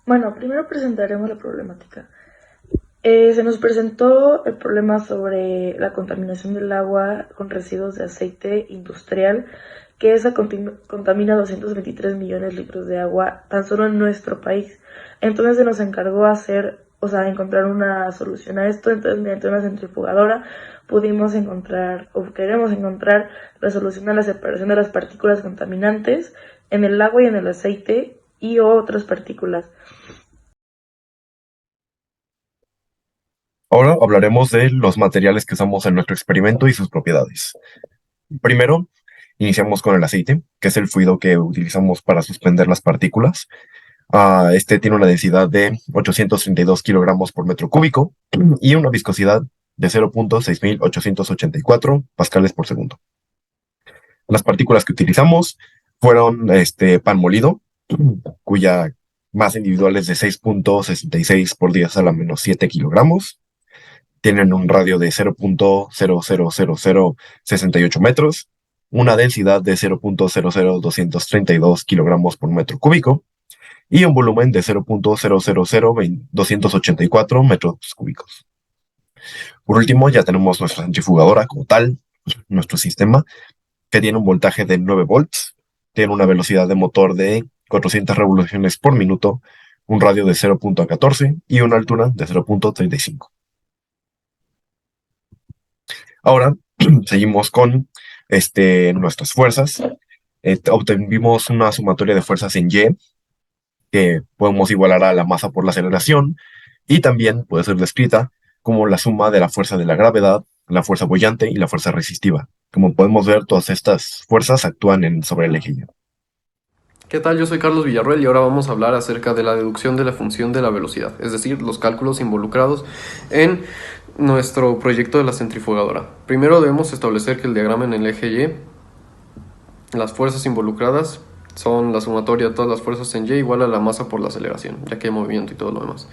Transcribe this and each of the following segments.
Bueno, primero presentaremos la problemática. Se nos presentó el problema sobre la contaminación del agua con residuos de aceite industrial, que esa contamina 223 millones de litros de agua tan solo en nuestro país. Entonces se nos encargó encontrar una solución a esto. Entonces, mediante una centrifugadora pudimos encontrar, o queremos encontrar, la solución a la separación de las partículas contaminantes en el agua y en el aceite y otras partículas. Ahora hablaremos de los materiales que usamos en nuestro experimento y sus propiedades. Primero, iniciamos con el aceite, que es el fluido que utilizamos para suspender las partículas. Este tiene una densidad de 832 kilogramos por metro cúbico y una viscosidad de 0.6884 pascales por segundo. Las partículas que utilizamos fueron pan molido, cuya masa individual es de 6.66 por 10 a la menos 7 kilogramos. Tienen un radio de 0.00068 metros, una densidad de 0.00232 kilogramos por metro cúbico y un volumen de 0.000284 metros cúbicos. Por último, ya tenemos nuestra centrifugadora como tal, nuestro sistema, que tiene un voltaje de 9 volts, tiene una velocidad de motor de 400 revoluciones por minuto, un radio de 0.14 y una altura de 0.35. Ahora seguimos con nuestras fuerzas. Obtuvimos una sumatoria de fuerzas en Y, que podemos igualar a la masa por la aceleración, y también puede ser descrita como la suma de la fuerza de la gravedad, la fuerza boyante y la fuerza resistiva. Como podemos ver, todas estas fuerzas actúan sobre el eje Y. ¿Qué tal? Yo soy Carlos Villarroel y ahora vamos a hablar acerca de la deducción de la función de la velocidad, es decir, los cálculos involucrados en nuestro proyecto de la centrifugadora. Primero debemos establecer que el diagrama en el eje Y, las fuerzas involucradas son la sumatoria de todas las fuerzas en Y igual a la masa por la aceleración, ya que hay movimiento y todo lo demás.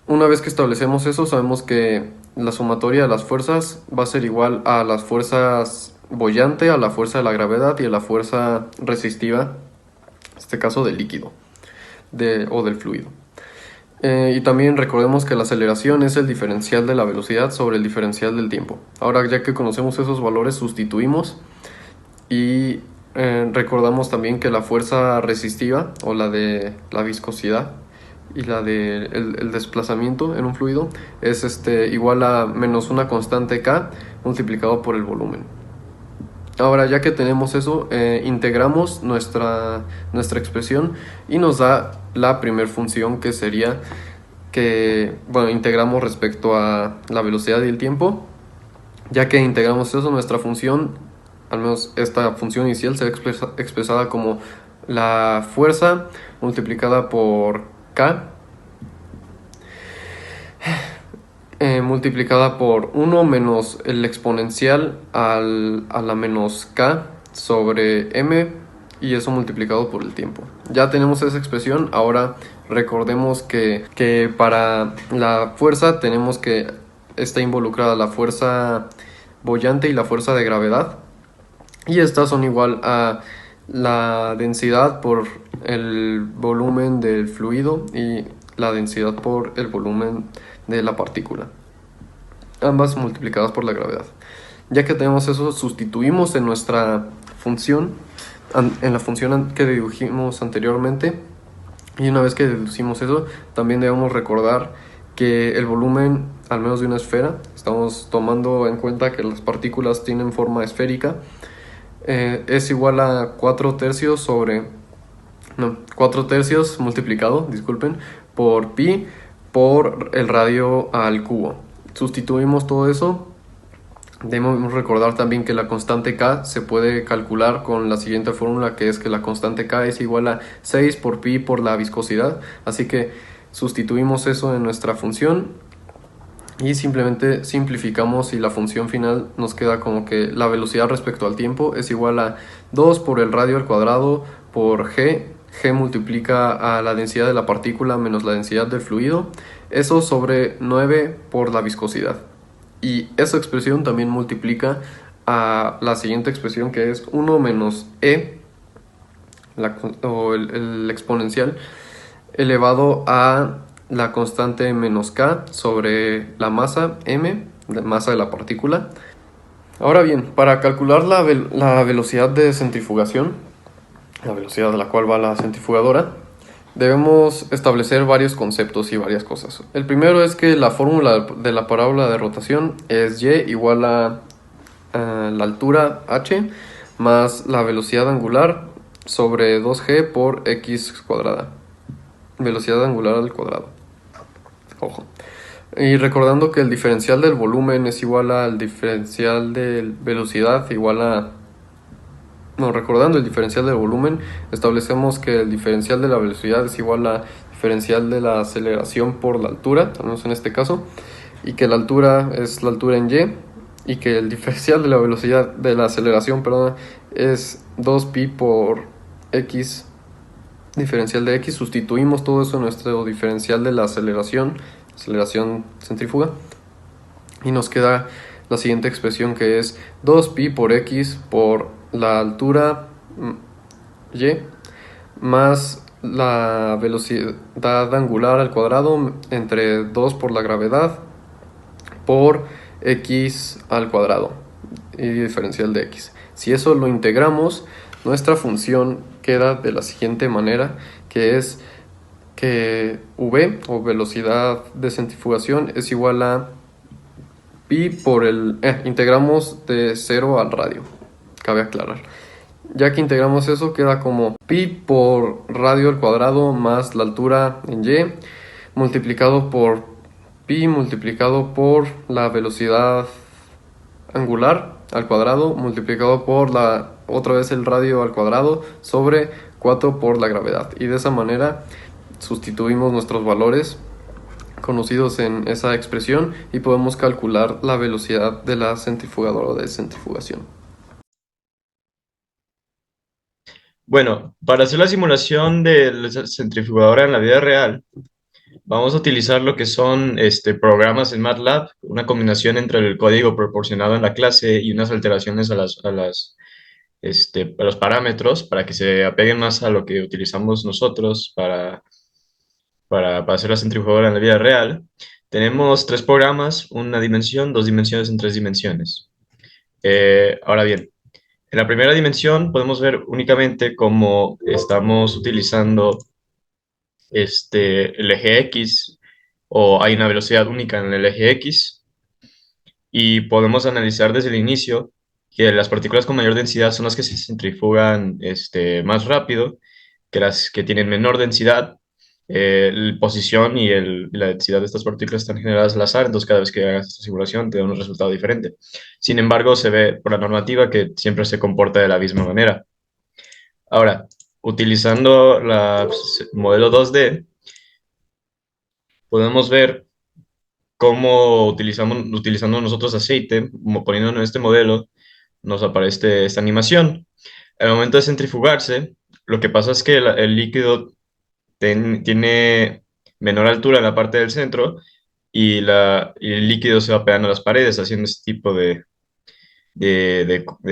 Una vez que establecemos eso, sabemos que la sumatoria de las fuerzas va a ser igual a las fuerzas boyante, a la fuerza de la gravedad y a la fuerza resistiva, en este caso del líquido o del fluido. Y también recordemos que la aceleración es el diferencial de la velocidad sobre el diferencial del tiempo. Ahora, ya que conocemos esos valores, sustituimos y recordamos también que la fuerza resistiva o la de la viscosidad y la de el desplazamiento en un fluido es igual a menos una constante K multiplicado por el volumen. Ahora, ya que tenemos eso, integramos nuestra expresión y nos da la primera función, que sería que, bueno, integramos respecto a la velocidad y el tiempo. Ya que integramos eso, nuestra función, al menos esta función inicial, será expresada como la fuerza multiplicada por K, multiplicada por 1 menos el exponencial a la menos K sobre M, y eso multiplicado por el tiempo. Ya tenemos esa expresión. Ahora recordemos que para la fuerza tenemos que está involucrada la fuerza boyante y la fuerza de gravedad, y estas son igual a la densidad por el volumen del fluido y la densidad por el volumen de la partícula, ambas multiplicadas por la gravedad. Ya que tenemos eso, sustituimos en nuestra función, en la función que dedujimos anteriormente, y una vez que deducimos eso, también debemos recordar que el volumen, al menos de una esfera, estamos tomando en cuenta que las partículas tienen forma esférica, es igual a 4 tercios multiplicado, disculpen, por pi por el radio al cubo. Sustituimos todo eso. Debemos recordar también que la constante K se puede calcular con la siguiente fórmula, que es que la constante K es igual a 6 por pi por la viscosidad. Así que sustituimos eso en nuestra función y simplemente simplificamos, y la función final nos queda como que la velocidad respecto al tiempo es igual a 2 por el radio al cuadrado por G. G multiplica a la densidad de la partícula menos la densidad del fluido, eso sobre 9 por la viscosidad. Y esa expresión también multiplica a la siguiente expresión, que es 1 menos E, el exponencial, elevado a la constante menos k sobre la masa m, la masa de la partícula. Ahora bien, para calcular la velocidad de centrifugación, la velocidad a la cual va la centrifugadora, debemos establecer varios conceptos y varias cosas. El primero es que la fórmula de la parábola de rotación es y igual a la altura h más la velocidad angular sobre 2g por x cuadrada. Velocidad angular al cuadrado. Ojo. Y recordando que el diferencial del volumen es igual al diferencial de velocidad igual a... No, recordando el diferencial del volumen, establecemos que el diferencial de la velocidad es igual a diferencial de la aceleración por la altura, al menos en este caso, y que la altura es la altura en y, y que el diferencial de la velocidad de la aceleración, perdón, es 2pi por x diferencial de x. Sustituimos todo eso en nuestro diferencial de la aceleración centrífuga, y nos queda la siguiente expresión, que es 2pi por x por la altura y más la velocidad angular al cuadrado entre 2 por la gravedad por x al cuadrado y diferencial de x. Si eso lo integramos, nuestra función queda de la siguiente manera, que es que v, o velocidad de centrifugación, es igual a pi por el... integramos de 0 al radio, cabe aclarar. Ya que integramos eso, queda como pi por radio al cuadrado más la altura en y, multiplicado por pi multiplicado por la velocidad angular al cuadrado, multiplicado por la otra vez el radio al cuadrado sobre 4 por la gravedad. Y de esa manera sustituimos nuestros valores conocidos en esa expresión y podemos calcular la velocidad de la centrifugadora o de centrifugación. Bueno, para hacer la simulación de la centrifugadora en la vida real, vamos a utilizar lo que son programas en MATLAB, una combinación entre el código proporcionado en la clase y unas alteraciones a los parámetros para que se apeguen más a lo que utilizamos nosotros para hacer la centrifugadora en la vida real. Tenemos tres programas, una dimensión, dos dimensiones en tres dimensiones. Ahora bien, en la primera dimensión podemos ver únicamente cómo estamos utilizando el eje X, o hay una velocidad única en el eje X, y podemos analizar desde el inicio que las partículas con mayor densidad son las que se centrifugan más rápido que las que tienen menor densidad. La posición y la densidad de estas partículas están generadas al azar, entonces cada vez que hagas esta simulación te da un resultado diferente. Sin embargo, se ve por la normativa que siempre se comporta de la misma manera. Ahora, utilizando el modelo 2D, podemos ver cómo utilizando nosotros aceite, poniéndolo en este modelo, nos aparece esta animación. Al momento de centrifugarse, lo que pasa es que el líquido tiene menor altura en la parte del centro y el líquido se va pegando a las paredes, haciendo este tipo de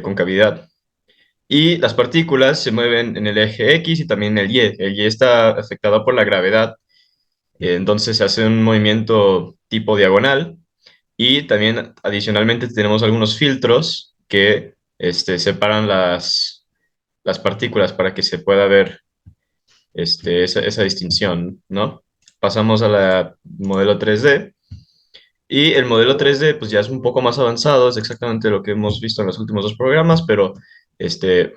concavidad. Y las partículas se mueven en el eje X y también en el Y. El Y está afectado por la gravedad, entonces se hace un movimiento tipo diagonal. Y también adicionalmente tenemos algunos filtros que separan las partículas para que se pueda ver esa distinción, ¿no? Pasamos a la modelo 3D. Y el modelo 3D pues ya es un poco más avanzado, es exactamente lo que hemos visto en los últimos dos programas, pero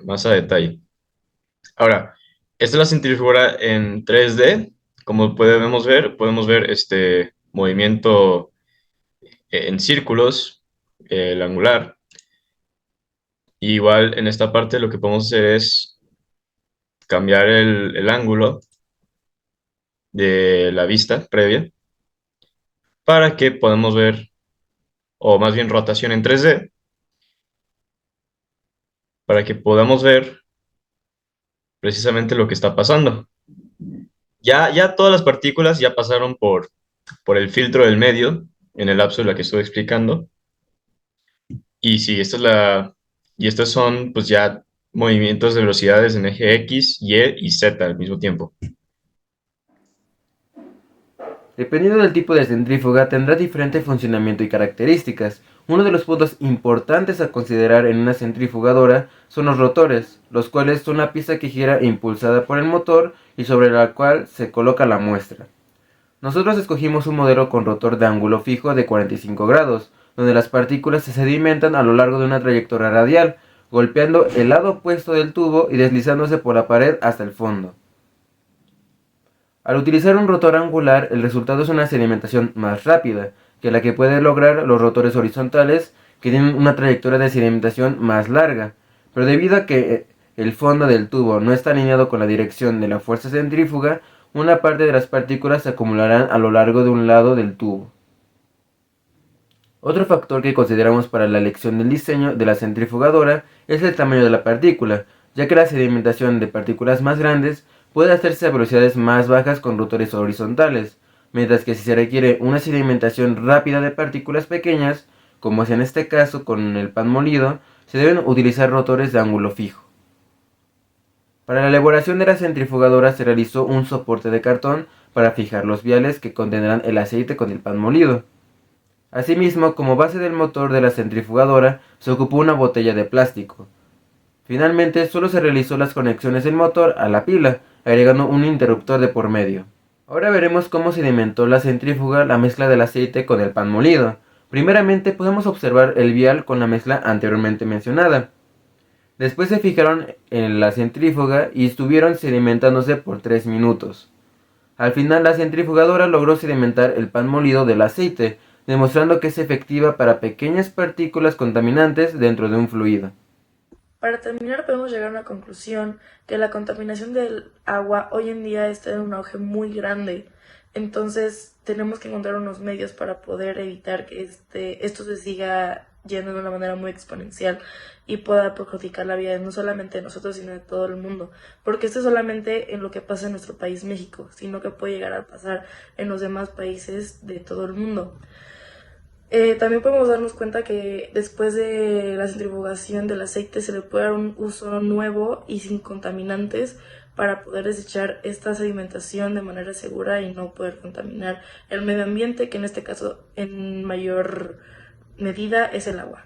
más a detalle. Ahora, esta es la centrífuga en 3D. Como podemos ver este movimiento en círculos, el angular. Igual en esta parte lo que podemos hacer es cambiar el ángulo de la vista previa para que podamos ver, o más bien rotación en 3D, para que podamos ver precisamente lo que está pasando. Ya todas las partículas ya pasaron por el filtro del medio en el lapso de la que estoy explicando. Y sí, y estos son pues ya movimientos de velocidades en eje X, Y y Z al mismo tiempo. Dependiendo del tipo de centrífuga tendrá diferente funcionamiento y características. Uno de los puntos importantes a considerar en una centrifugadora son los rotores, los cuales son la pieza que gira impulsada por el motor y sobre la cual se coloca la muestra. Nosotros escogimos un modelo con rotor de ángulo fijo de 45 grados, donde las partículas se sedimentan a lo largo de una trayectoria radial, golpeando el lado opuesto del tubo y deslizándose por la pared hasta el fondo. Al utilizar un rotor angular, el resultado es una sedimentación más rápida que la que pueden lograr los rotores horizontales, que tienen una trayectoria de sedimentación más larga, pero debido a que el fondo del tubo no está alineado con la dirección de la fuerza centrífuga, una parte de las partículas se acumularán a lo largo de un lado del tubo. Otro factor que consideramos para la elección del diseño de la centrifugadora es el tamaño de la partícula, ya que la sedimentación de partículas más grandes puede hacerse a velocidades más bajas con rotores horizontales, mientras que si se requiere una sedimentación rápida de partículas pequeñas, como es en este caso con el pan molido, se deben utilizar rotores de ángulo fijo. Para la elaboración de la centrifugadora se realizó un soporte de cartón para fijar los viales que contendrán el aceite con el pan molido. Asimismo, como base del motor de la centrifugadora se ocupó una botella de plástico. Finalmente, solo se realizó las conexiones del motor a la pila, agregando un interruptor de por medio. Ahora veremos cómo sedimentó la centrífuga la mezcla del aceite con el pan molido. Primeramente podemos observar el vial con la mezcla anteriormente mencionada. Después se fijaron en la centrífuga y estuvieron sedimentándose por 3 minutos. Al final la centrifugadora logró sedimentar el pan molido del aceite, demostrando que es efectiva para pequeñas partículas contaminantes dentro de un fluido. Para terminar, podemos llegar a una conclusión que la contaminación del agua hoy en día está en un auge muy grande. Entonces, tenemos que encontrar unos medios para poder evitar que esto se siga yendo de una manera muy exponencial y pueda perjudicar la vida no solamente de nosotros, sino de todo el mundo. Porque esto es solamente en lo que pasa en nuestro país, México, sino que puede llegar a pasar en los demás países de todo el mundo. También podemos darnos cuenta que después de la centrifugación del aceite se le puede dar un uso nuevo y sin contaminantes para poder desechar esta sedimentación de manera segura y no poder contaminar el medio ambiente, que en este caso en mayor medida es el agua.